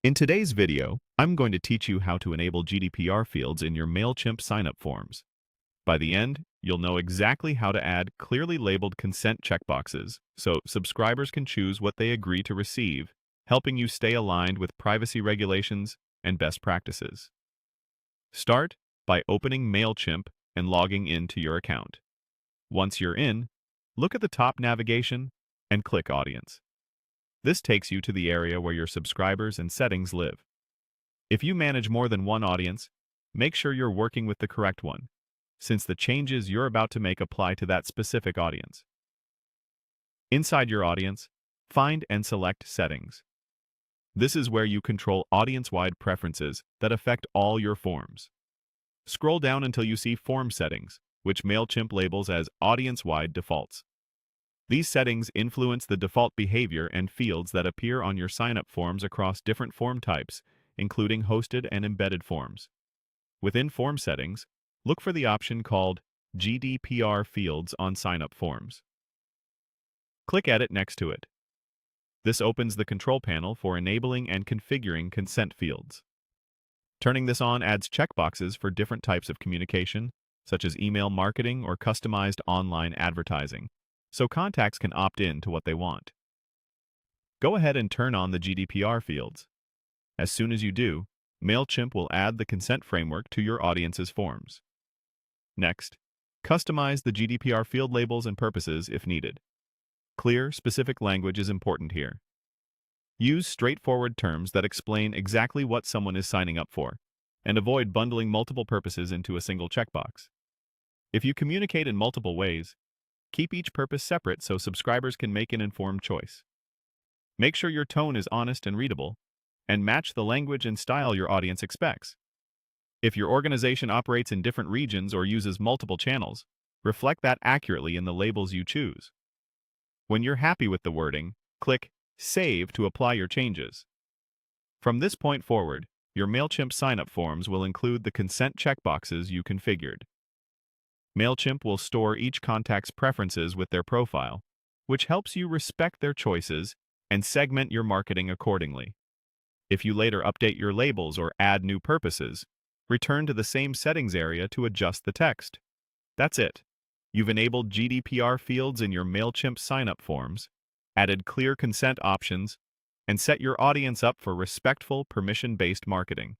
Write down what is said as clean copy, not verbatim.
In today's video, I'm going to teach you how to enable GDPR fields in your Mailchimp sign-up forms. By the end, you'll know exactly how to add clearly labeled consent checkboxes so subscribers can choose what they agree to receive, helping you stay aligned with privacy regulations and best practices. Start by opening Mailchimp and logging into your account. Once you're in, look at the top navigation and click Audience. This takes you to the area where your subscribers and settings live. If you manage more than one audience, make sure you're working with the correct one, since the changes you're about to make apply to that specific audience. Inside your audience, find and select Settings. This is where you control audience-wide preferences that affect all your forms. Scroll down until you see Form Settings, which Mailchimp labels as audience-wide defaults. These settings influence the default behavior and fields that appear on your sign-up forms across different form types, including hosted and embedded forms. Within Form Settings, look for the option called GDPR Fields on sign-up forms. Click Edit next to it. This opens the control panel for enabling and configuring consent fields. Turning this on adds checkboxes for different types of communication, such as email marketing or customized online advertising, so contacts can opt in to what they want. Go ahead and turn on the GDPR fields. As soon as you do, Mailchimp will add the consent framework to your audience's forms. Next, customize the GDPR field labels and purposes if needed. Clear, specific language is important here. Use straightforward terms that explain exactly what someone is signing up for, and avoid bundling multiple purposes into a single checkbox. If you communicate in multiple ways, keep each purpose separate so subscribers can make an informed choice. Make sure your tone is honest and readable, and match the language and style your audience expects. If your organization operates in different regions or uses multiple channels, reflect that accurately in the labels you choose. When you're happy with the wording, click Save to apply your changes. From this point forward, your Mailchimp sign-up forms will include the consent checkboxes you configured. Mailchimp will store each contact's preferences with their profile, which helps you respect their choices and segment your marketing accordingly. If you later update your labels or add new purposes, return to the same settings area to adjust the text. That's it. You've enabled GDPR fields in your Mailchimp sign-up forms, added clear consent options, and set your audience up for respectful, permission-based marketing.